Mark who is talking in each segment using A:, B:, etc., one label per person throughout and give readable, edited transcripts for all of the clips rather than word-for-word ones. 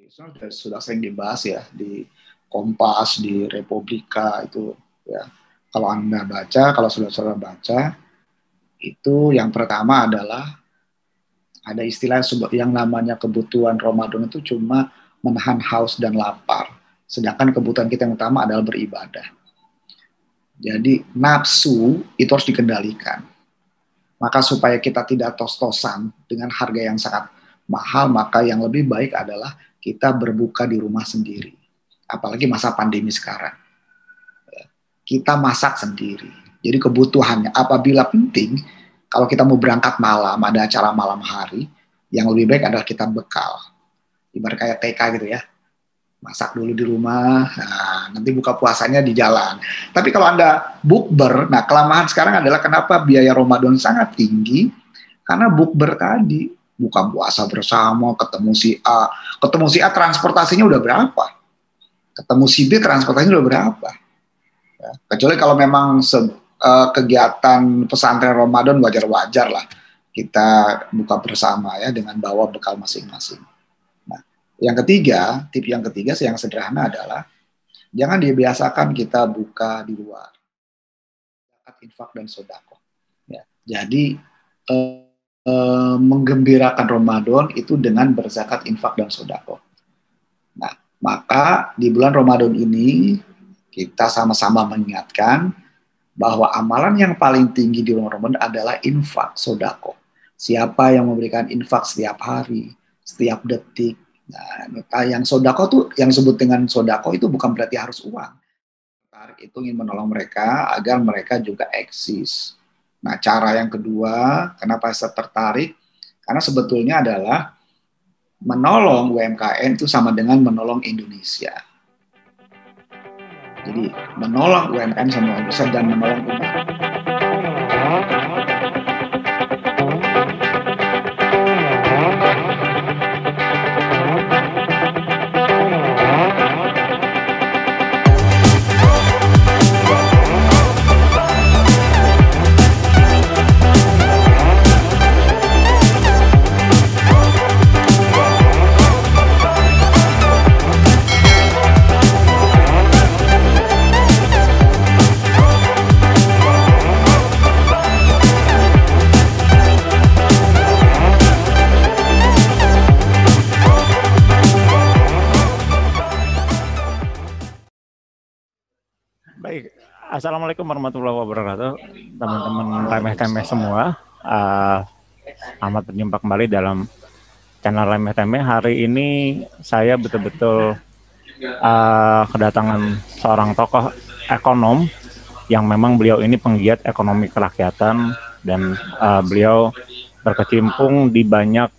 A: sudah sering dibahas ya di Kompas, di Republika itu ya. Kalau Anda baca, kalau saudara baca, itu yang pertama adalah ada istilah yang namanya kebutuhan Ramadan itu cuma menahan haus dan lapar. Sedangkan kebutuhan kita yang utama adalah beribadah. Jadi nafsu itu harus dikendalikan. Maka supaya kita tidak tos-tosan dengan harga yang sangat mahal, maka yang lebih baik adalah kita berbuka di rumah sendiri. Apalagi masa pandemi sekarang. Kita masak sendiri. Jadi kebutuhannya apabila penting, kalau kita mau berangkat malam, ada acara malam hari, yang lebih baik adalah kita bekal. Ibarat kayak TK gitu ya. Masak dulu di rumah, nah, nanti buka puasanya di jalan. Tapi kalau Anda bukber, nah kelemahan sekarang adalah kenapa biaya Ramadan sangat tinggi, karena bukber tadi, buka puasa bersama, ketemu si A transportasinya udah berapa? Ketemu si B transportasinya udah berapa? Ya, kecuali kalau memang kegiatan pesantren Ramadan wajar-wajar lah kita buka bersama ya dengan bawa bekal masing-masing. Nah, tip yang ketiga yang sederhana adalah jangan dibiasakan kita buka di luar. Zakat, infak dan sedekah. Ya, jadi menggembirakan Ramadan itu dengan berzakat, infak dan sedekah. Nah, maka di bulan Ramadan ini kita sama-sama mengingatkan bahwa amalan yang paling tinggi di bulan Ramadan adalah infak, sedekah. Siapa yang memberikan infak setiap hari, setiap detik. Nah, yang sedekah tuh, yang disebut dengan sedekah itu bukan berarti harus uang. Itu ingin menolong mereka agar mereka juga eksis. Nah, cara yang kedua, kenapa saya tertarik? Karena sebetulnya adalah menolong UMKM itu sama dengan menolong Indonesia. Jadi menolong UMKM sama Indonesia dan menolong umat.
B: Baik, assalamualaikum warahmatullahi wabarakatuh, teman-teman remeh-temeh semua. Selamat berjumpa kembali dalam channel remeh-temeh. Hari ini saya betul-betul kedatangan seorang tokoh ekonom yang memang beliau ini penggiat ekonomi kerakyatan dan beliau berkecimpung di banyak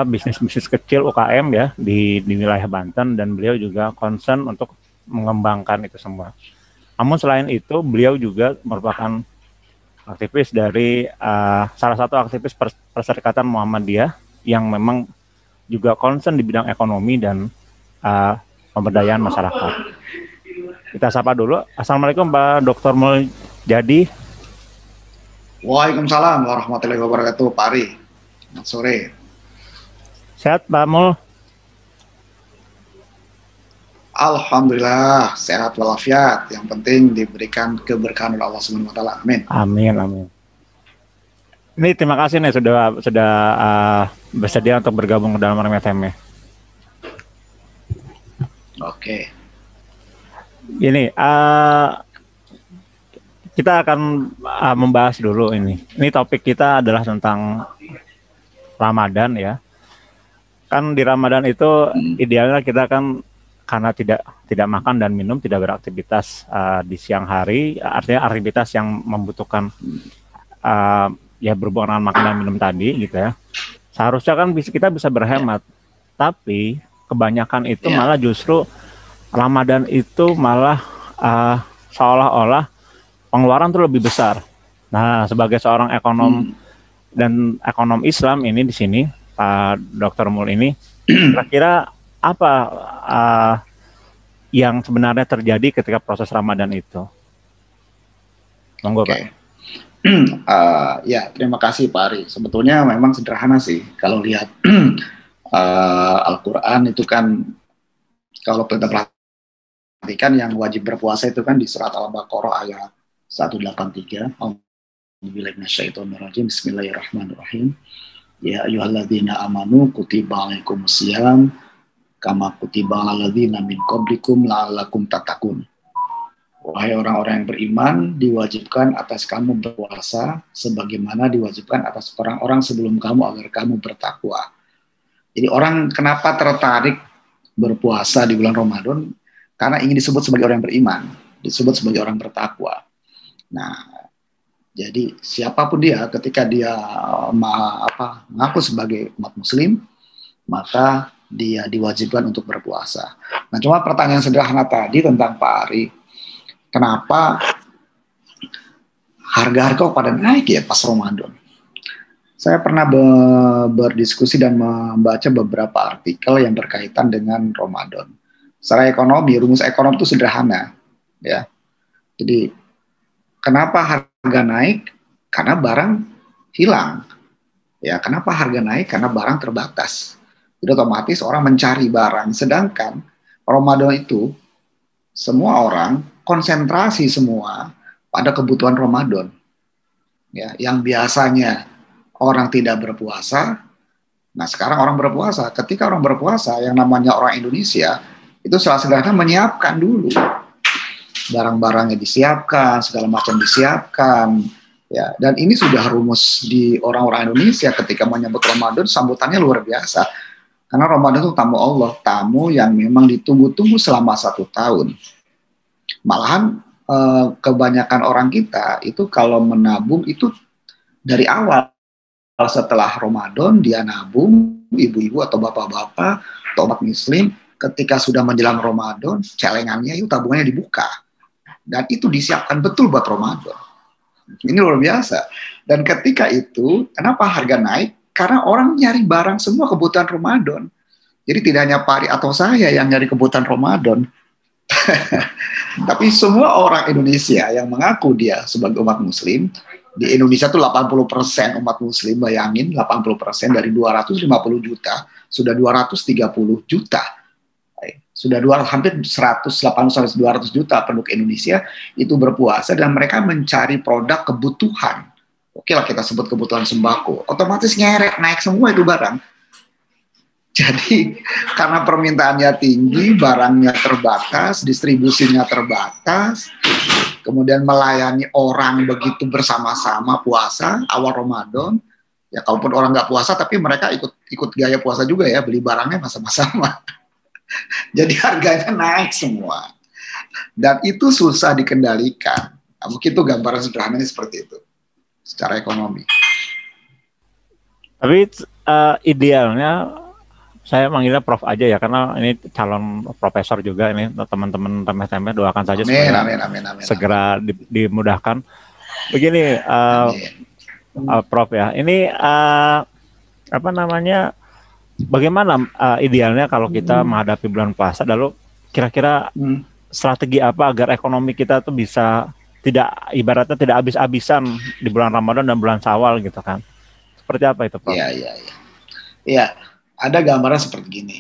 B: bisnis-bisnis kecil UKM ya di wilayah Banten, dan beliau juga concern untuk mengembangkan itu semua. Namun selain itu, beliau juga merupakan aktivis dari salah satu aktivis Perserikatan Muhammadiyah yang memang juga concern di bidang ekonomi dan pemberdayaan masyarakat. Kita sapa dulu. Assalamualaikum Pak Dr. Muljadi.
A: Waalaikumsalam warahmatullahi wabarakatuh, Pak Ari. Selamat sore.
B: Sehat Pak Mul?
A: Alhamdulillah, sehat walafiat. Yang penting diberikan keberkahan oleh Allah Subhanahu wa taala. Amin.
B: Amin, amin. Ini terima kasih nih sudah bersedia untuk bergabung ke dalam remeh-temeh.
A: Oke.
B: Ini kita akan membahas dulu ini. Ini topik kita adalah tentang Ramadan ya. Kan di Ramadan itu idealnya kita kan karena tidak makan dan minum, tidak beraktivitas di siang hari, artinya aktivitas yang membutuhkan ya berhubungan dengan makan dan minum tadi gitu ya. Seharusnya kan kita bisa berhemat, tapi kebanyakan itu malah justru Ramadan itu malah seolah-olah pengeluaran tuh lebih besar. Nah, sebagai seorang ekonom dan ekonom Islam ini di sini, Pak Dr. Mul ini, kira-kira apa yang sebenarnya terjadi ketika proses Ramadan itu? Monggo Pak.
A: Ya, terima kasih Pak Ari. Sebetulnya memang sederhana sih kalau lihat Al-Quran itu kan, kalau kita perhatikan yang wajib berpuasa itu kan di surat Al-Baqarah ayat 183. Bismillahirrahmanirrahim. Ya ayyuhalladzina amanu kutiba alaikumusiyam kama kutiba alal ladzina min qablikum la'allakum tattaqun. Wahai orang-orang yang beriman, diwajibkan atas kamu berpuasa sebagaimana diwajibkan atas orang-orang sebelum kamu agar kamu bertakwa. Jadi orang kenapa tertarik berpuasa di bulan Ramadan? Karena ingin disebut sebagai orang yang beriman, disebut sebagai orang bertakwa. Nah, jadi siapapun dia, ketika dia mengaku sebagai umat muslim, maka dia diwajibkan untuk berpuasa. Nah, cuma pertanyaan sederhana tadi tentang Pak Ari, kenapa harga-harga pada naik ya pas Ramadan? Saya pernah berdiskusi dan membaca beberapa artikel yang berkaitan dengan Ramadan. Secara ekonomi, rumus ekonomi itu sederhana, ya. Jadi kenapa harga naik? Karena barang hilang. Ya, kenapa harga naik? Karena barang terbatas. Jadi otomatis orang mencari barang. Sedangkan Ramadan itu semua orang konsentrasi semua pada kebutuhan Ramadan. Ya, yang biasanya orang tidak berpuasa, nah sekarang orang berpuasa. Ketika orang berpuasa, yang namanya orang Indonesia itu salah sederhana menyiapkan dulu. Barang-barangnya disiapkan, segala macam disiapkan, ya. Dan ini sudah rumus di orang-orang Indonesia ketika menyambut Ramadan, sambutannya luar biasa. Karena Ramadan itu tamu Allah, tamu yang memang ditunggu-tunggu selama 1 tahun. Malahan kebanyakan orang kita itu kalau menabung itu dari awal, setelah Ramadan dia nabung, ibu-ibu atau bapak-bapak atau umat muslim, ketika sudah menjelang Ramadan, celengannya itu tabungannya dibuka. Dan itu disiapkan betul buat Ramadan. Ini luar biasa. Dan ketika itu, kenapa harga naik? Karena orang nyari barang semua kebutuhan Ramadan. Jadi tidak hanya Pari atau saya yang nyari kebutuhan Ramadan. Tapi semua orang Indonesia yang mengaku dia sebagai umat muslim, di Indonesia tuh 80% umat muslim, bayangin 80% dari 250 juta, sudah 230 juta. Sudah hampir 180-200 juta penduduk Indonesia itu berpuasa dan mereka mencari produk kebutuhan. Oke lah kita sebut kebutuhan sembako. Otomatis nyeret, naik semua itu barang. Jadi karena permintaannya tinggi, barangnya terbatas, distribusinya terbatas, kemudian melayani orang begitu bersama-sama puasa awal Ramadan. Ya kalaupun orang nggak puasa, tapi mereka ikut gaya puasa juga ya, beli barangnya sama-sama. Jadi harganya naik semua. Dan itu susah dikendalikan. Nah, mungkin itu gambaran sederhananya seperti itu, secara ekonomi.
B: Tapi idealnya, saya manggilnya Prof aja ya, karena ini calon profesor juga, ini teman-teman temeh-temeh doakan saja supaya
A: amin.
B: segera dimudahkan. Begini, Prof ya, ini apa namanya? Bagaimana idealnya kalau kita menghadapi bulan puasa, lalu kira-kira strategi apa agar ekonomi kita tuh bisa ibaratnya tidak habis-habisan di bulan Ramadan dan bulan Syawal gitu kan? Seperti apa itu, Prof?
A: Iya, ada gambaran seperti gini.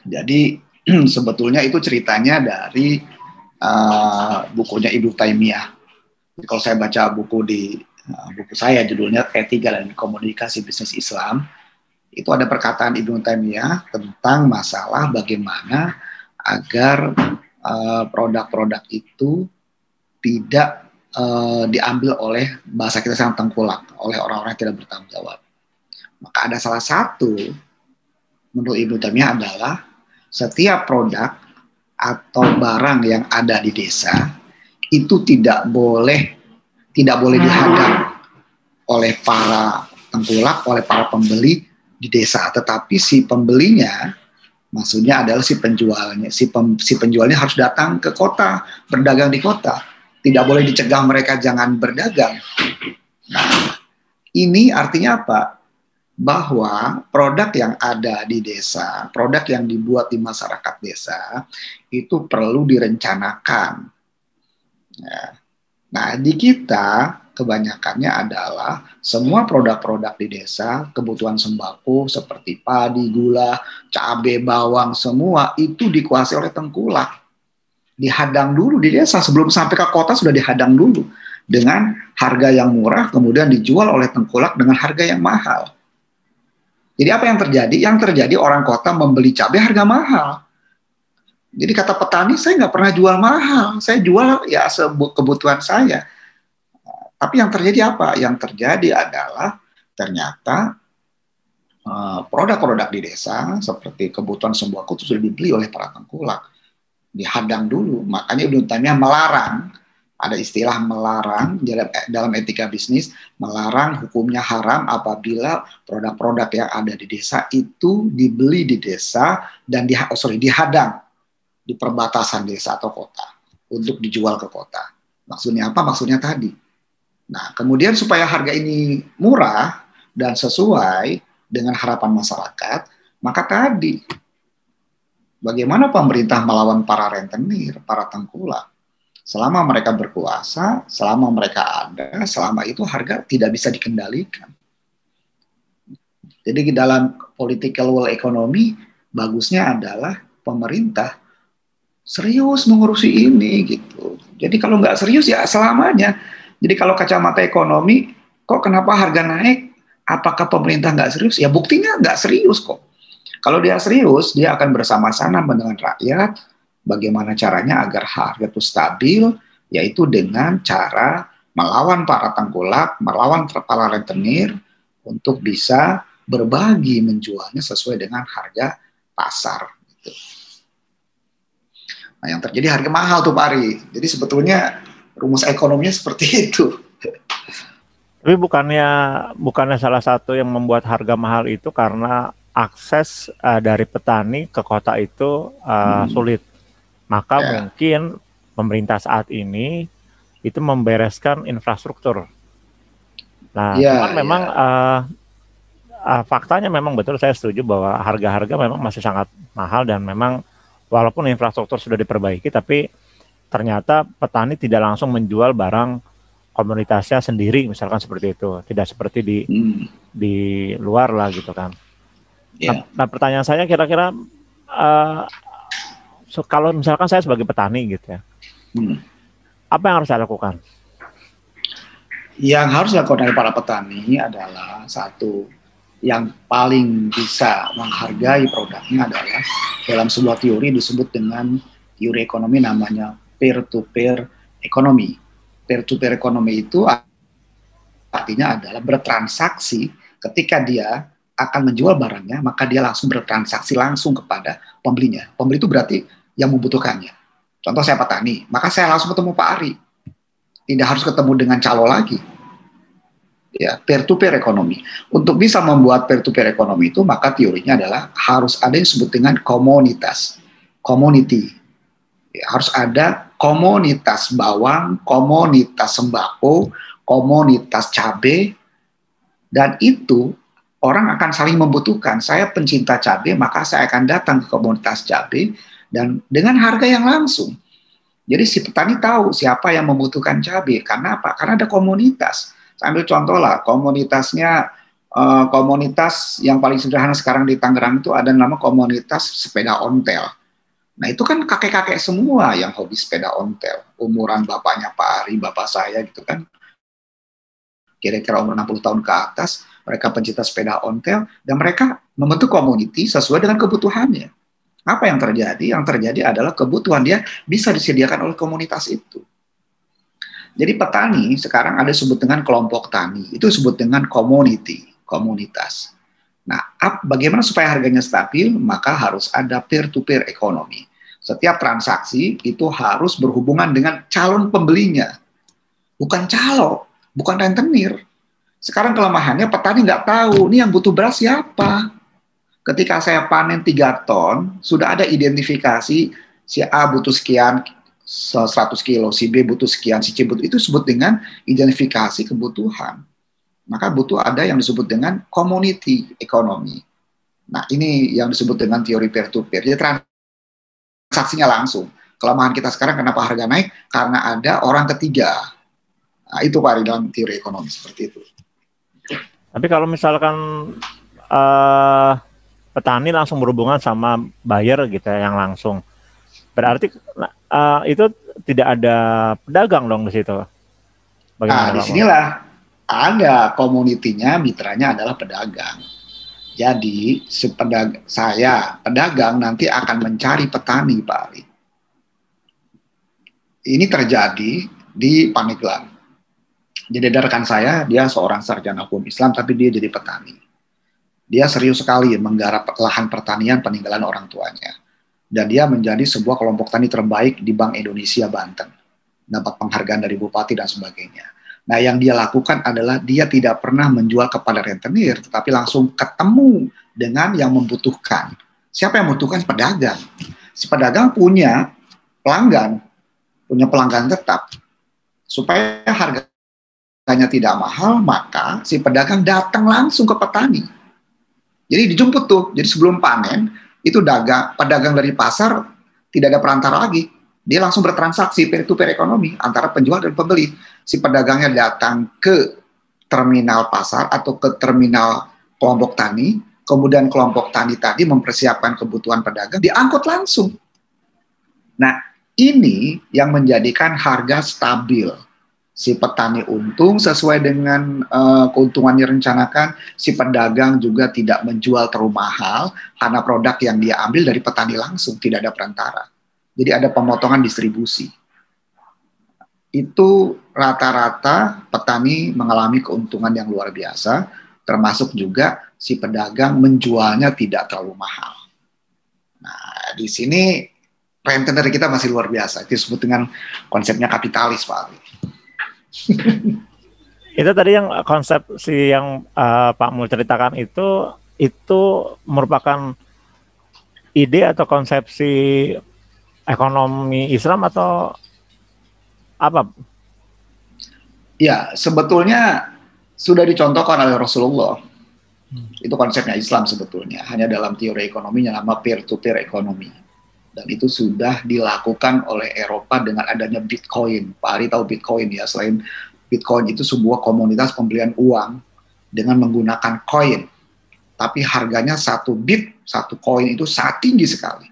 A: Jadi sebetulnya itu ceritanya dari bukunya Ibnu Taimiyah. Kalau saya baca buku saya judulnya Etika dan Komunikasi Bisnis Islam, itu ada perkataan Ibnu Taimiyah tentang masalah bagaimana agar produk-produk itu tidak diambil oleh bahasa kita sangat tengkulak oleh orang-orang yang tidak bertanggung jawab. Maka ada salah satu menurut Ibnu Taimiyah adalah setiap produk atau barang yang ada di desa itu tidak boleh dihadang oleh para tengkulak, oleh para pembeli di desa, tetapi si pembelinya, maksudnya adalah si penjualnya, si penjualnya harus datang ke kota, berdagang di kota. Tidak boleh dicegah mereka jangan berdagang. Nah, ini artinya apa? Bahwa produk yang ada di desa, produk yang dibuat di masyarakat desa, itu perlu direncanakan. Nah, di kita kebanyakannya adalah semua produk-produk di desa, kebutuhan sembako seperti padi, gula, cabai, bawang, semua itu dikuasai oleh tengkulak. Dihadang dulu di desa, sebelum sampai ke kota sudah dihadang dulu dengan harga yang murah, kemudian dijual oleh tengkulak dengan harga yang mahal. Jadi apa yang terjadi? Yang terjadi orang kota membeli cabai harga mahal. Jadi kata petani, saya nggak pernah jual mahal, saya jual ya kebutuhan saya. Tapi yang terjadi apa? Yang terjadi adalah ternyata produk-produk di desa seperti kebutuhan sembako itu sudah dibeli oleh para tengkulak. Dihadang dulu, makanya urutannya melarang. Ada istilah melarang dalam etika bisnis, melarang hukumnya haram apabila produk-produk yang ada di desa itu dibeli di desa dan dihadang di perbatasan desa atau kota untuk dijual ke kota. Maksudnya apa? Maksudnya tadi. Nah, kemudian supaya harga ini murah dan sesuai dengan harapan masyarakat, maka tadi bagaimana pemerintah melawan para rentenir, para tengkulak. Selama mereka berkuasa, selama mereka ada, selama itu harga tidak bisa dikendalikan. Jadi dalam political will economy, bagusnya adalah pemerintah serius mengurusi ini gitu. Jadi kalau nggak serius ya selamanya. Jadi kalau kacamata ekonomi, kok kenapa harga naik? Apakah pemerintah nggak serius? Ya buktinya nggak serius kok. Kalau dia serius, dia akan bersama-sama dengan rakyat, bagaimana caranya agar harga itu stabil, yaitu dengan cara melawan para tengkulak, melawan para rentenir, untuk bisa berbagi menjualnya sesuai dengan harga pasar. Gitu. Nah, yang terjadi harga mahal tuh Pak Ari. Jadi sebetulnya rumus ekonominya seperti itu.
B: Tapi bukannya salah satu yang membuat harga mahal itu karena akses dari petani ke kota itu sulit. Maka mungkin pemerintah saat ini itu membereskan infrastruktur. Nah, cuman memang faktanya memang betul, saya setuju bahwa harga-harga memang masih sangat mahal dan memang walaupun infrastruktur sudah diperbaiki, tapi ternyata petani tidak langsung menjual barang komunitasnya sendiri, misalkan seperti itu. Tidak seperti di luar lah gitu kan. Nah, pertanyaan saya kira-kira kalau misalkan saya sebagai petani gitu ya, apa yang harus saya lakukan?
A: Yang harus dilakukan oleh para petani adalah satu, yang paling bisa menghargai produknya adalah dalam sebuah teori disebut dengan teori ekonomi namanya peer-to-peer ekonomi. Peer-to-peer ekonomi itu artinya adalah bertransaksi ketika dia akan menjual barangnya, maka dia langsung bertransaksi langsung kepada pembelinya. Pembeli itu berarti yang membutuhkannya. Contoh saya petani, maka saya langsung ketemu Pak Ari. Tidak harus ketemu dengan calo lagi. Ya, peer-to-peer ekonomi. Untuk bisa membuat peer-to-peer ekonomi itu, maka teorinya adalah harus ada yang disebut dengan komunitas. Community. Ya, harus ada komunitas bawang, komunitas sembako, komunitas cabai, dan itu orang akan saling membutuhkan. Saya pencinta cabai, maka saya akan datang ke komunitas cabai dan dengan harga yang langsung. Jadi si petani tahu siapa yang membutuhkan cabai. Karena apa? Karena ada komunitas. Saya ambil contoh lah, komunitasnya, komunitas yang paling sederhana sekarang di Tangerang itu ada nama komunitas sepeda ontel. Nah itu kan kakek-kakek semua yang hobi sepeda ontel. Umuran bapaknya Pak Ari, bapak saya gitu kan. Kira-kira umur 60 tahun ke atas, mereka pencinta sepeda ontel, dan mereka membentuk community sesuai dengan kebutuhannya. Apa yang terjadi? Yang terjadi adalah kebutuhan dia bisa disediakan oleh komunitas itu. Jadi petani sekarang ada disebut dengan kelompok tani, itu disebut dengan community, komunitas. Nah, bagaimana supaya harganya stabil? Maka harus ada peer-to-peer ekonomi. Setiap transaksi itu harus berhubungan dengan calon pembelinya, bukan calo, bukan rentenir. Sekarang kelemahannya petani nggak tahu, ini yang butuh beras siapa. Ketika saya panen 3 ton, sudah ada identifikasi si A butuh sekian 100 kilo, si B butuh sekian, si C butuh, itu disebut dengan identifikasi kebutuhan. Maka butuh ada yang disebut dengan community economy. Nah, ini yang disebut dengan teori peer-to-peer. Jadi transaksinya langsung. Kelemahan kita sekarang kenapa harga naik? Karena ada orang ketiga. Nah, itu Pak Ari dalam teori ekonomi seperti itu.
B: Tapi kalau misalkan petani langsung berhubungan sama buyer gitu ya, yang langsung, berarti itu tidak ada pedagang dong di situ.
A: Nah,
B: Bagaimana,
A: disinilah ada komunitinya, mitranya adalah pedagang. Jadi pedagang nanti akan mencari petani, Pak Ari. Ini terjadi di Pandeglang. Jadi ada rekan saya, dia seorang sarjana hukum Islam, tapi dia jadi petani. Dia serius sekali menggarap lahan pertanian peninggalan orang tuanya. Dan dia menjadi sebuah kelompok tani terbaik di Bank Indonesia Banten. Dapat penghargaan dari bupati dan sebagainya. Nah, yang dia lakukan adalah dia tidak pernah menjual kepada rentenir, tetapi langsung ketemu dengan yang membutuhkan. Siapa yang membutuhkan? Pedagang. Si pedagang punya pelanggan tetap. Supaya harganya tidak mahal, maka si pedagang datang langsung ke petani. Jadi dijemput tuh. Jadi sebelum panen, itu pedagang dari pasar tidak ada perantara lagi. Dia langsung bertransaksi peer-to-peer ekonomi antara penjual dan pembeli. Si pedagangnya datang ke terminal pasar atau ke terminal kelompok tani, kemudian kelompok tani tadi mempersiapkan kebutuhan pedagang, diangkut langsung. Nah, ini yang menjadikan harga stabil. Si petani untung sesuai dengan keuntungan yang direncanakan, si pedagang juga tidak menjual terlalu mahal karena produk yang dia ambil dari petani langsung, tidak ada perantara. Jadi ada pemotongan distribusi. Itu rata-rata petani mengalami keuntungan yang luar biasa, termasuk juga si pedagang menjualnya tidak terlalu mahal. Nah, di sini rentenir kita masih luar biasa. Itu disebut dengan konsepnya kapitalis, Pak Ali.
B: Itu tadi yang konsep yang Pak Mul ceritakan itu merupakan ide atau konsepsi ekonomi Islam atau apa?
A: Ya, sebetulnya sudah dicontohkan oleh Rasulullah. Itu konsepnya Islam sebetulnya. Hanya dalam teori ekonominya nama peer-to-peer ekonomi. Dan itu sudah dilakukan oleh Eropa dengan adanya Bitcoin. Pak Ari tahu Bitcoin ya. Selain Bitcoin itu sebuah komunitas pembelian uang dengan menggunakan koin. Tapi harganya 1 bit, 1 koin itu sangat tinggi sekali.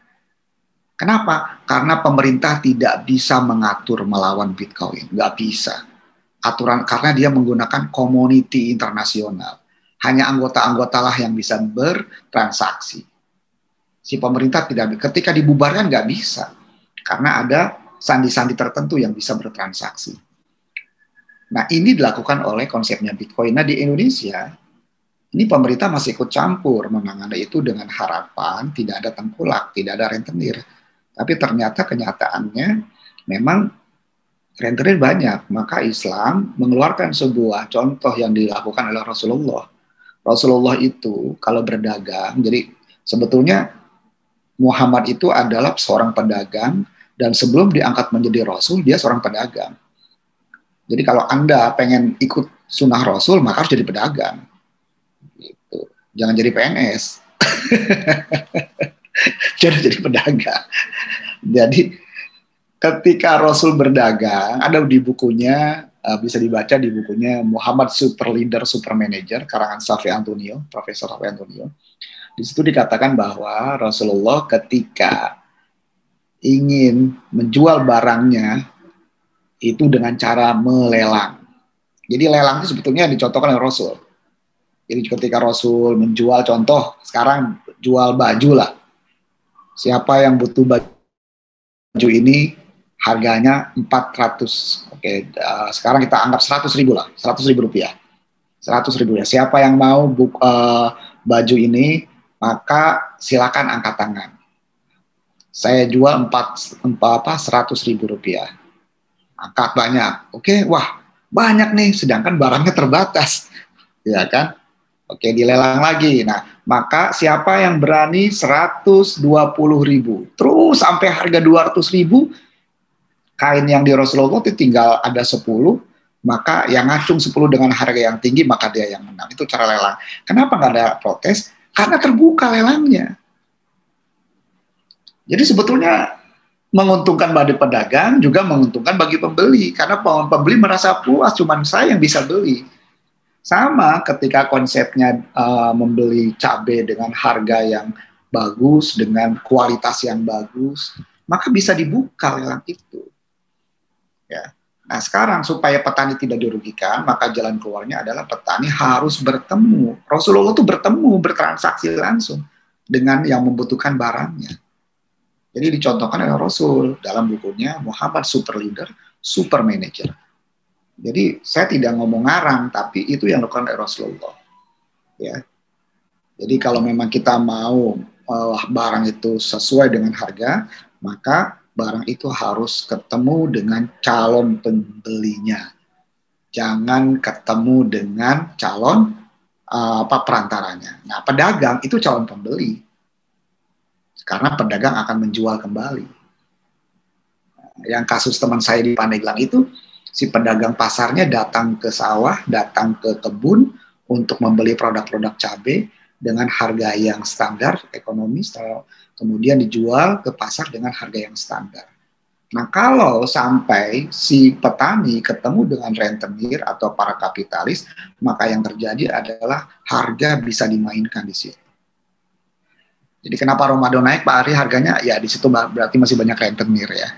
A: Kenapa? Karena pemerintah tidak bisa mengatur melawan Bitcoin. Nggak bisa. Aturan karena dia menggunakan community internasional. Hanya anggota-anggota lah yang bisa bertransaksi. Si pemerintah tidak, ketika dibubarkan nggak bisa. Karena ada sandi-sandi tertentu yang bisa bertransaksi. Nah, ini dilakukan oleh konsepnya Bitcoin. Nah, di Indonesia, ini pemerintah masih ikut campur menangani itu dengan harapan tidak ada tengkulak, tidak ada rentenir. Tapi ternyata kenyataannya memang rentenir banyak. Maka Islam mengeluarkan sebuah contoh yang dilakukan oleh Rasulullah. Rasulullah itu kalau berdagang, jadi sebetulnya Muhammad itu adalah seorang pedagang dan sebelum diangkat menjadi Rasul, dia seorang pedagang. Jadi kalau Anda pengen ikut sunnah Rasul, maka harus jadi pedagang. Gitu. Jangan jadi PNS. Jadi pedagang. Jadi ketika Rasul berdagang, ada di bukunya, bisa dibaca di bukunya Muhammad Super Leader, Super Manager, karangan Safi Antonio, Profesor Safi Antonio. Di situ dikatakan bahwa Rasulullah ketika ingin menjual barangnya, itu dengan cara melelang. Jadi lelang itu sebetulnya dicontohkan oleh Rasul. Jadi ketika Rasul menjual, contoh sekarang jual baju lah. Siapa yang butuh baju ini harganya 400. Oke, sekarang kita anggap 100.000 lah, 100.000 rupiah. 100.000 ya. Siapa yang mau baju ini, maka silakan angkat tangan. Saya jual 100.000 rupiah. Angkat banyak. Oke, wah banyak nih, sedangkan barangnya terbatas. Ya kan? Oke, dilelang lagi. Nah, maka siapa yang berani 120.000, terus sampai harga 200.000, kain yang di Rasulullah itu tinggal ada 10, maka yang ngacung 10 dengan harga yang tinggi, maka dia yang menang. Itu cara lelang. Kenapa nggak ada protes? Karena terbuka lelangnya. Jadi sebetulnya menguntungkan bagi pedagang, juga menguntungkan bagi pembeli. Karena pembeli merasa puas, cuman saya yang bisa beli. Sama ketika konsepnya membeli cabai dengan harga yang bagus, dengan kualitas yang bagus, maka bisa dibuka lelang itu. Ya. Nah sekarang supaya petani tidak dirugikan, maka jalan keluarnya adalah petani harus bertemu. Rasulullah itu bertemu, bertransaksi langsung dengan yang membutuhkan barangnya. Jadi dicontohkan oleh Rasul dalam bukunya Muhammad Super Leader, Super Manager. Jadi saya tidak ngomong ngarang, tapi itu yang dilakukan oleh Rasulullah. Ya. Jadi kalau memang kita mau barang itu sesuai dengan harga, maka barang itu harus ketemu dengan calon pembelinya. Jangan ketemu dengan calon perantaranya. Nah, pedagang itu calon pembeli. Karena pedagang akan menjual kembali. Yang kasus teman saya di Pandeglang itu, si pedagang pasarnya datang ke sawah, datang ke kebun untuk membeli produk-produk cabai dengan harga yang standar, ekonomis, kemudian dijual ke pasar dengan harga yang standar. Nah, kalau sampai si petani ketemu dengan rentenir atau para kapitalis, maka yang terjadi adalah harga bisa dimainkan di situ. Jadi kenapa Ramadan naik Pak Ari harganya? Ya di situ berarti masih banyak rentenir ya.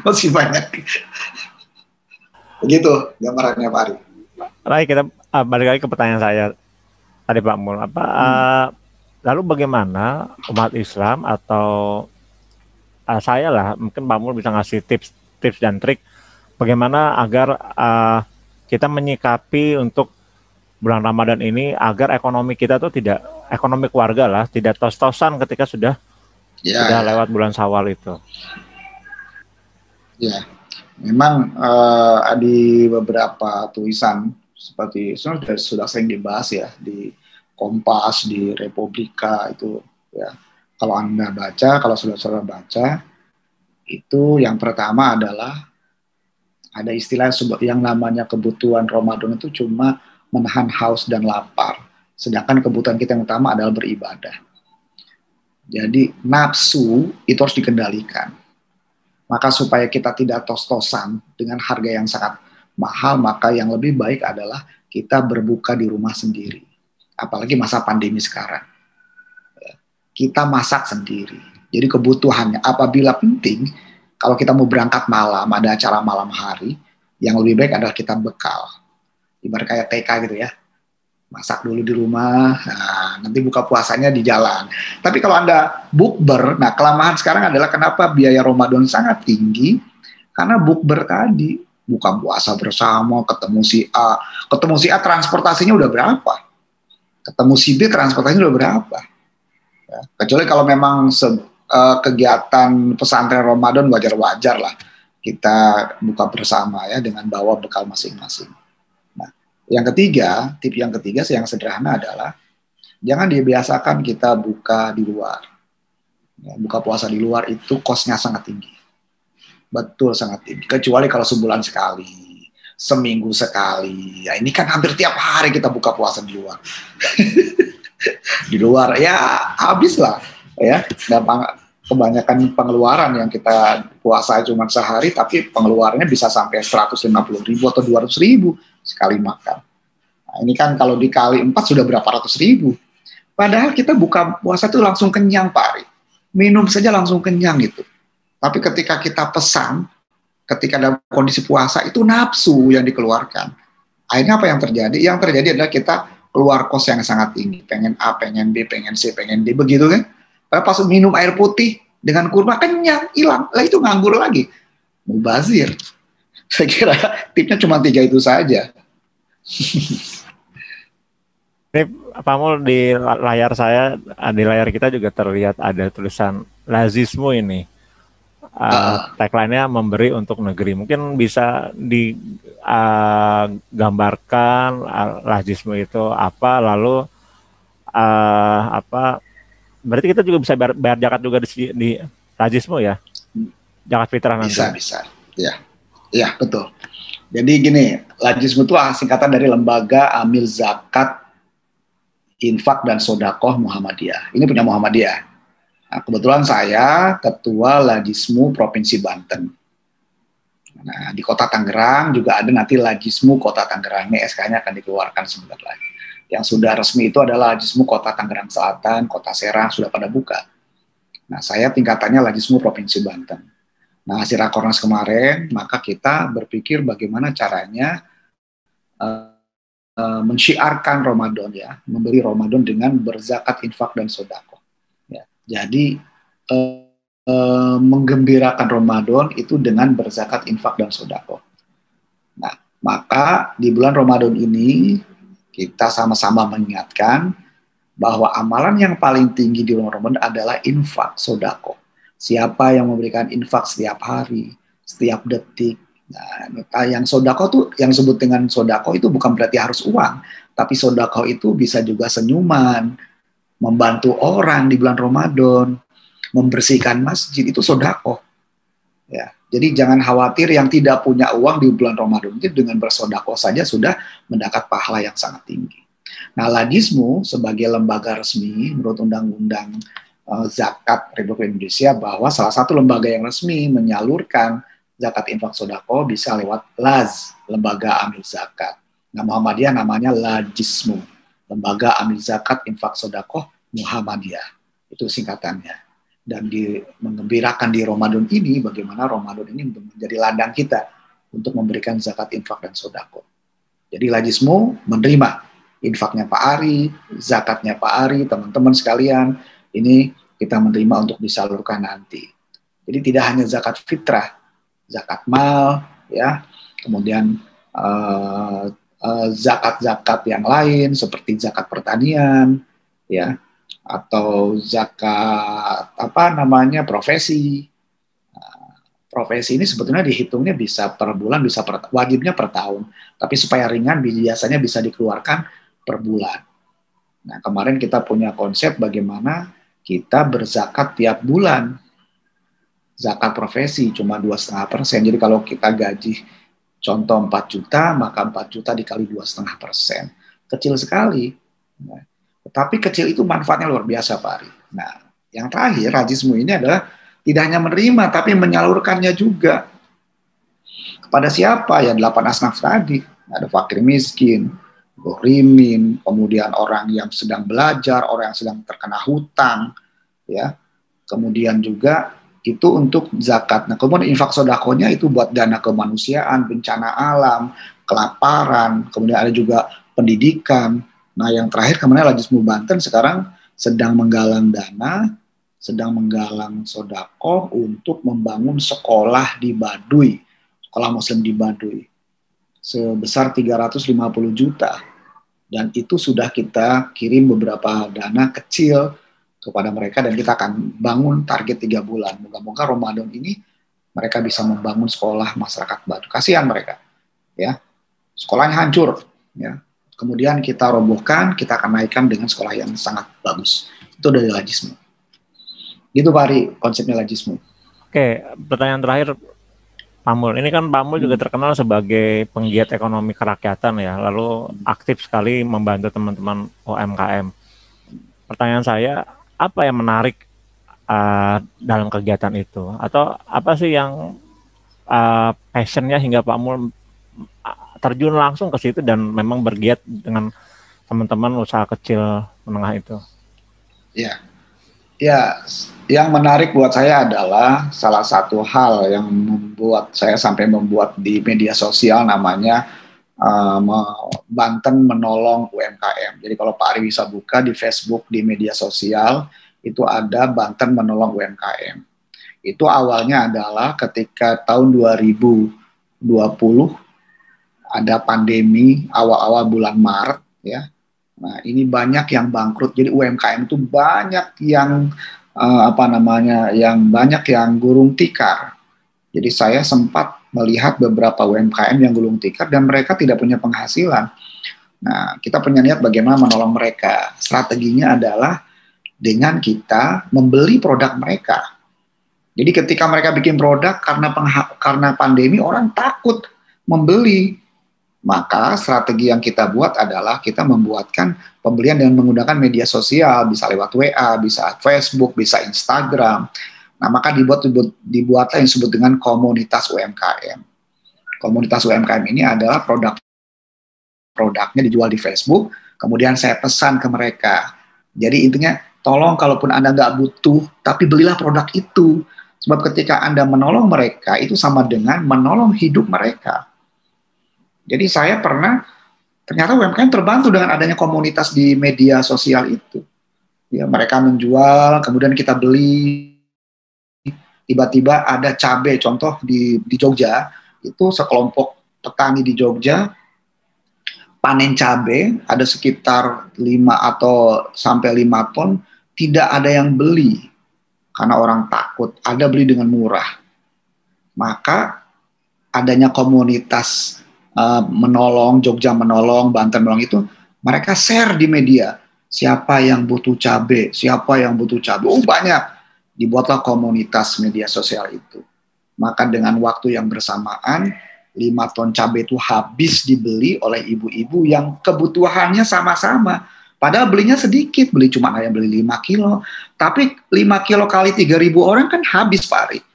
A: Masih banyak. Begitu gambarannya Pak Ari.
B: Baik, kita balik lagi ke pertanyaan saya tadi Pak Mul. Lalu bagaimana umat Islam atau saya lah, mungkin Pak Mul bisa ngasih tips dan trik bagaimana agar kita menyikapi untuk bulan Ramadan ini agar ekonomi kita tuh tidak, ekonomi keluarga lah, tidak tos-tosan ketika sudah lewat bulan Syawal itu.
A: Ya, memang di beberapa tulisan seperti sudah sering dibahas ya di Kompas, di Republika itu ya. Kalau Anda baca, kalau saudara baca, itu yang pertama adalah ada istilah yang namanya kebutuhan Ramadan itu cuma menahan haus dan lapar. Sedangkan kebutuhan kita yang utama adalah beribadah. Jadi nafsu itu harus dikendalikan. Maka supaya kita tidak tos-tosan dengan harga yang sangat mahal, maka yang lebih baik adalah kita berbuka di rumah sendiri. Apalagi masa pandemi sekarang. Kita masak sendiri. Jadi kebutuhannya apabila penting, kalau kita mau berangkat malam, ada acara malam hari, yang lebih baik adalah kita bekal. Ibarat kayak TK gitu ya, masak dulu di rumah, nah, nanti buka puasanya di jalan. Tapi kalau Anda bukber, nah kelemahan sekarang adalah kenapa biaya Ramadan sangat tinggi, karena bukber tadi, buka puasa bersama, ketemu si A transportasinya udah berapa, ketemu si B transportasinya udah berapa. Ya, kecuali kalau memang kegiatan pesantren Ramadan wajar-wajar lah, kita buka bersama ya dengan bawa bekal masing-masing. Yang ketiga, tip yang ketiga yang sederhana adalah jangan dibiasakan kita buka di luar. Ya, buka puasa di luar itu kosnya sangat tinggi. Betul sangat tinggi. Kecuali kalau sebulan sekali, seminggu sekali. Ya ini kan hampir tiap hari kita buka puasa di luar. Di luar ya habis lah. Ya, dan kebanyakan pengeluaran yang kita puasa cuma sehari, tapi pengeluarannya bisa sampai 150.000 atau 200.000 sekali makan. Nah, ini kan kalau dikali 4 sudah berapa ratus ribu. Padahal kita buka puasa itu langsung kenyang Pak Ari. Minum saja langsung kenyang itu. Tapi ketika kita pesan, ketika dalam kondisi puasa itu nafsu yang dikeluarkan. Akhirnya apa yang terjadi? Yang terjadi adalah kita keluar kos yang sangat tinggi. Pengen A, pengen B, pengen C, pengen D, begitu kan? Pas minum air putih dengan kurma kenyang, hilang. Lah itu nganggur lagi. Mubazir. Saya kira tipnya cuma 3 itu saja.
B: Ini Pak Mul, di layar saya, di layar kita juga terlihat ada tulisan lazismu ini. Tagline-nya memberi untuk negeri. Mungkin bisa digambarkan lazismu itu apa, lalu berarti kita juga bisa bayar zakat juga di lazismu ya? Zakat fitrah nanti.
A: Bisa. Ya, betul. Jadi gini, lazismu itu singkatan dari Lembaga Amil Zakat, Infak dan Sodakoh Muhammadiyah. Ini punya Muhammadiyah. Nah, kebetulan saya Ketua Lajismu Provinsi Banten. Nah, di Kota Tangerang juga ada nanti Lajismu Kota Tangerang, ini SK-nya akan dikeluarkan sebentar lagi. Yang sudah resmi itu adalah Lajismu Kota Tangerang Selatan, Kota Serang sudah pada buka. Nah, saya tingkatannya Lajismu Provinsi Banten. Nah, hasil Rakornas kemarin, maka kita berpikir bagaimana caranya mensyiarkan Ramadan ya, memberi Ramadan dengan berzakat, infak, dan sedekah. Ya, jadi menggembirakan Ramadan itu dengan berzakat, infak, dan sedekah. Nah, maka di bulan Ramadan ini kita sama-sama mengingatkan bahwa amalan yang paling tinggi di bulan Ramadan adalah infak, sedekah. Siapa yang memberikan infak setiap hari, setiap detik. Nah, yang sedekah tuh, yang disebut dengan sedekah itu bukan berarti harus uang, tapi sedekah itu bisa juga senyuman, membantu orang di bulan Ramadan, membersihkan masjid, itu sedekah. Ya, jadi jangan khawatir yang tidak punya uang di bulan Ramadan itu dengan bersedekah saja sudah mendapat pahala yang sangat tinggi. Nah, Lajismu sebagai lembaga resmi menurut Undang-Undang Zakat Republik Indonesia bahwa salah satu lembaga yang resmi menyalurkan zakat, infak, sedekah bisa lewat LAZ, Lembaga Amil Zakat. Nah, Muhammadiyah namanya Lajismu, Lembaga Amil Zakat, Infak, Sedekah Muhammadiyah. Itu singkatannya. Dan menggembirakan di Ramadan ini, bagaimana Ramadan ini menjadi ladang kita untuk memberikan zakat, infak, dan sedekah. Jadi Lajismu menerima infaknya Pak Ari, zakatnya Pak Ari, teman-teman sekalian, ini kita menerima untuk disalurkan nanti. Jadi tidak hanya zakat fitrah, zakat mal, ya, kemudian zakat-zakat yang lain seperti zakat pertanian, ya, atau zakat profesi. Profesi ini sebetulnya dihitungnya bisa per bulan, bisa wajibnya per tahun, tapi supaya ringan biasanya bisa dikeluarkan per bulan. Nah, kemarin kita punya konsep bagaimana kita berzakat tiap bulan. Zakat profesi cuma 2,5%. Jadi kalau kita gaji contoh 4 juta, maka 4 juta dikali 2,5%. Kecil sekali. Nah, tapi kecil itu manfaatnya luar biasa, Pak Ari. Nah, yang terakhir, Lajismu ini adalah tidak hanya menerima, tapi menyalurkannya juga. Kepada siapa? Ya 8 asnaf tadi. Ada fakir miskin, ghorimin, kemudian orang yang sedang belajar, orang yang sedang terkena hutang, ya. Kemudian juga itu untuk zakat. Nah, kemudian infak sedekahnya itu buat dana kemanusiaan, bencana alam, kelaparan, kemudian ada juga pendidikan. Nah, yang terakhir kemarin Lajismu Banten sekarang sedang menggalang dana, sedang menggalang sedekah untuk membangun sekolah di Baduy, sekolah muslim di Baduy, sebesar 350 juta. Dan itu sudah kita kirim beberapa dana kecil kepada mereka dan kita akan bangun target 3 bulan. Moga-moga Ramadan ini mereka bisa membangun sekolah masyarakat Baduy. Kasihan mereka, ya. Sekolahnya hancur, ya. Kemudian kita robohkan, kita akan naikkan dengan sekolah yang sangat bagus. Itu dari Lajismu. Gitu Pak Ari, konsepnya Lajismu.
B: Oke, pertanyaan terakhir Pak Mul. Ini kan Pak Mul juga terkenal sebagai penggiat ekonomi kerakyatan ya, lalu aktif sekali membantu teman-teman UMKM. Pertanyaan saya, apa yang menarik dalam kegiatan itu? Atau apa sih yang passionnya hingga Pak Mul terjun langsung ke situ dan memang bergiat dengan teman-teman usaha kecil menengah itu?
A: Ya, yang menarik buat saya adalah salah satu hal yang membuat saya sampai membuat di media sosial namanya Banten Menolong UMKM. Jadi kalau Pak Ari bisa buka di Facebook, di media sosial, itu ada Banten Menolong UMKM. Itu awalnya adalah ketika tahun 2020 ada pandemi awal-awal bulan Maret, ya. Nah, ini banyak yang bangkrut. Jadi UMKM itu banyak yang banyak yang gulung tikar. Jadi saya sempat melihat beberapa UMKM yang gulung tikar dan mereka tidak punya penghasilan. Nah, kita punya niat bagaimana menolong mereka. Strateginya adalah dengan kita membeli produk mereka. Jadi ketika mereka bikin produk karena pandemi orang takut membeli. Maka strategi yang kita buat adalah kita membuatkan pembelian dengan menggunakan media sosial, bisa lewat WA, bisa Facebook, bisa Instagram. Nah, maka dibuatlah yang disebut dengan komunitas UMKM. Komunitas UMKM ini adalah produknya dijual di Facebook, kemudian saya pesan ke mereka. Jadi intinya, tolong kalaupun Anda nggak butuh, tapi belilah produk itu. Sebab ketika Anda menolong mereka, itu sama dengan menolong hidup mereka. Jadi saya ternyata UMKM terbantu dengan adanya komunitas di media sosial itu. Ya, mereka menjual, kemudian kita beli. Tiba-tiba ada cabai, contoh di Jogja, itu sekelompok petani di Jogja panen cabai, ada sekitar 5 atau sampai 5 ton, tidak ada yang beli karena orang takut, ada beli dengan murah. Maka adanya komunitas menolong, Jogja menolong, Banten menolong itu, mereka share di media. Siapa yang butuh cabai, siapa yang butuh cabai. Oh banyak, dibuatlah komunitas media sosial itu. Maka dengan waktu yang bersamaan, 5 ton cabai itu habis dibeli oleh ibu-ibu yang kebutuhannya sama-sama. Padahal belinya sedikit, beli cuma ada yang beli 5 kilo. Tapi 5 kilo kali 3.000 orang kan habis, Pak Ari.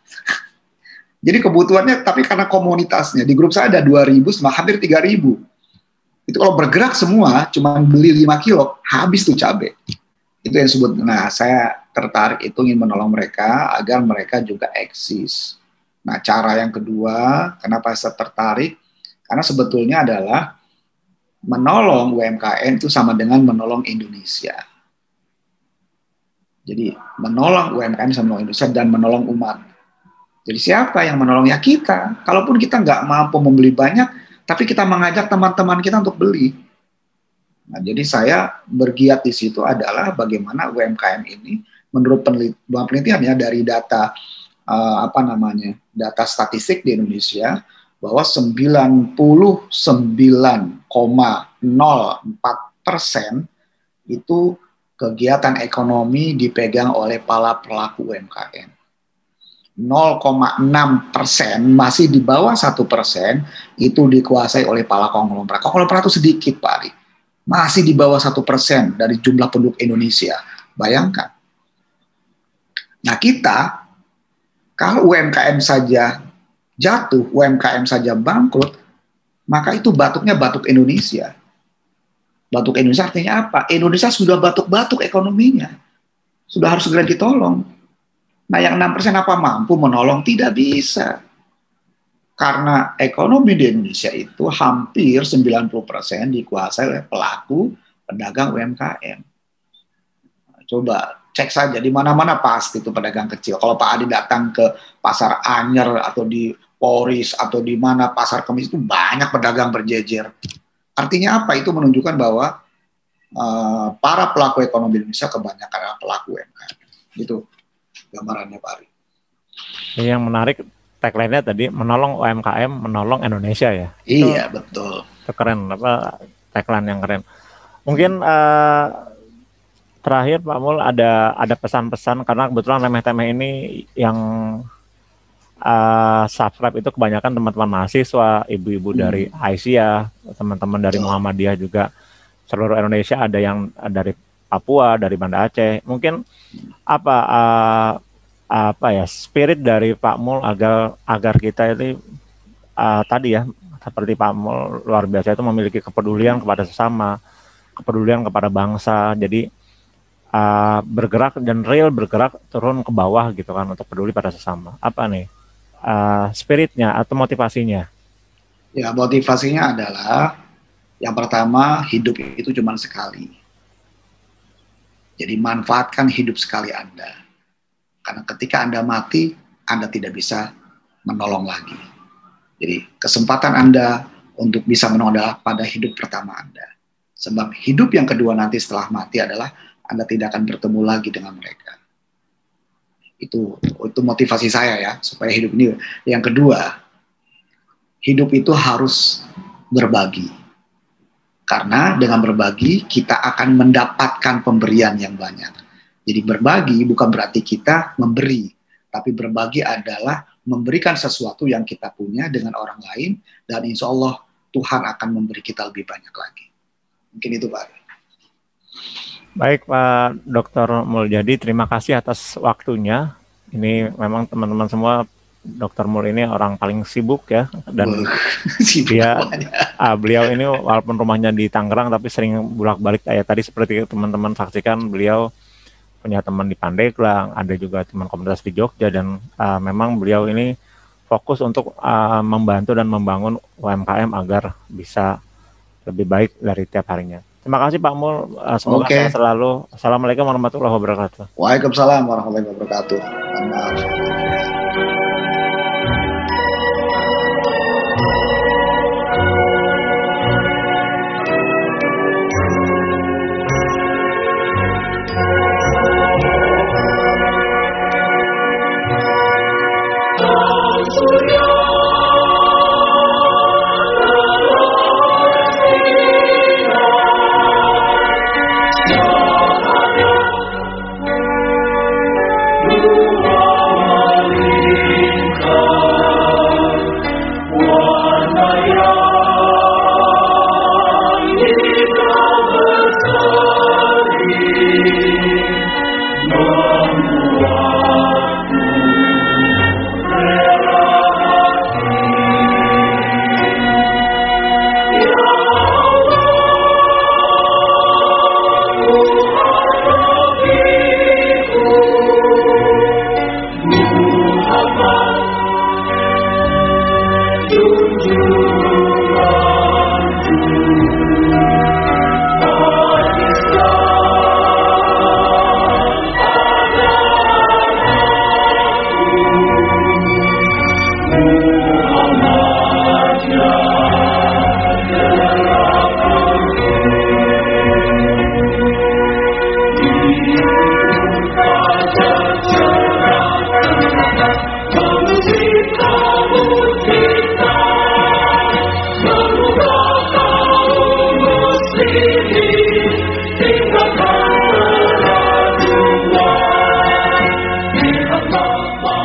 A: Jadi kebutuhannya, tapi karena komunitasnya, di grup saya ada 2.000, sama hampir 3.000. Itu kalau bergerak semua, cuma beli 5 kilo, habis tuh cabai. Itu yang disebut, nah saya tertarik itu ingin menolong mereka, agar mereka juga eksis. Nah cara yang kedua, kenapa saya tertarik? Karena sebetulnya adalah, menolong UMKM itu sama dengan menolong Indonesia. Jadi menolong UMKM sama menolong Indonesia dan menolong umat. Jadi siapa yang menolong? Ya kita. Kalaupun kita nggak mampu membeli banyak, tapi kita mengajak teman-teman kita untuk beli. Nah, jadi saya bergiat di situ adalah bagaimana UMKM ini, menurut penelitian ya dari data data statistik di Indonesia, bahwa 99,04% itu kegiatan ekonomi dipegang oleh para pelaku UMKM. 0,6% masih di bawah 1% itu dikuasai oleh para konglomerat. Konglomerat itu sedikit, Pak Ari. Masih di bawah 1% dari jumlah penduduk Indonesia. Bayangkan. Nah kita, kalau UMKM saja jatuh, UMKM saja bangkrut, maka itu batuknya batuk Indonesia. Batuk Indonesia artinya apa? Indonesia sudah batuk-batuk ekonominya. Sudah harus segera ditolong. Nah yang 6% apa mampu menolong? Tidak bisa. Karena ekonomi di Indonesia itu hampir 90% dikuasai oleh pelaku pedagang UMKM. Coba cek saja, di mana-mana pasti itu pedagang kecil. Kalau Pak Adi datang ke Pasar Anyer atau di Poris atau di mana Pasar Kemis, itu banyak pedagang berjejer. Artinya apa? Itu menunjukkan bahwa para pelaku ekonomi Indonesia kebanyakan adalah pelaku UMKM. Gitu gambarannya, Pak Ari.
B: Yang menarik tagline-nya tadi, menolong UMKM, menolong Indonesia ya.
A: Iya, betul.
B: Itu keren, tagline yang keren. Mungkin terakhir Pak Mul ada pesan-pesan, karena kebetulan Remeh Temeh ini yang subscribe itu kebanyakan teman-teman mahasiswa, ibu-ibu dari Aisyah, teman-teman dari Muhammadiyah juga, seluruh Indonesia, ada yang dari Papua, dari Banda Aceh. Mungkin apa ya spirit dari Pak Mul agar kita ini tadi ya, seperti Pak Mul luar biasa itu memiliki kepedulian kepada sesama, kepedulian kepada bangsa. Jadi bergerak dan real bergerak turun ke bawah gitu kan, untuk peduli pada sesama. Apa nih spiritnya atau motivasinya?
A: Ya, motivasinya adalah yang pertama, hidup itu cuma sekali. Jadi manfaatkan hidup sekali Anda. Karena ketika Anda mati, Anda tidak bisa menolong lagi. Jadi kesempatan Anda untuk bisa menolong adalah pada hidup pertama Anda. Sebab hidup yang kedua nanti setelah mati adalah Anda tidak akan bertemu lagi dengan mereka. Itu motivasi saya ya, supaya hidup ini. Yang kedua, hidup itu harus berbagi. Karena dengan berbagi, kita akan mendapatkan pemberian yang banyak. Jadi berbagi bukan berarti kita memberi, tapi berbagi adalah memberikan sesuatu yang kita punya dengan orang lain, dan insya Allah Tuhan akan memberi kita lebih banyak lagi. Mungkin itu Pak.
B: Baik Pak Dr. Mulyadi, terima kasih atas waktunya. Ini memang teman-teman semua, Dr. Mul ini orang paling sibuk ya, dan beliau ini walaupun rumahnya di Tangerang tapi sering bolak-balik kayak tadi seperti teman-teman saksikan, beliau punya teman di Pandeglang, ada juga teman komunitas di Jogja, dan memang beliau ini fokus untuk membantu dan membangun UMKM agar bisa lebih baik dari tiap harinya. Terima kasih Pak Mul, semoga sehat selalu. Assalamualaikum warahmatullahi wabarakatuh.
A: Waalaikumsalam warahmatullahi wabarakatuh. Maaf.
C: Tinggalkan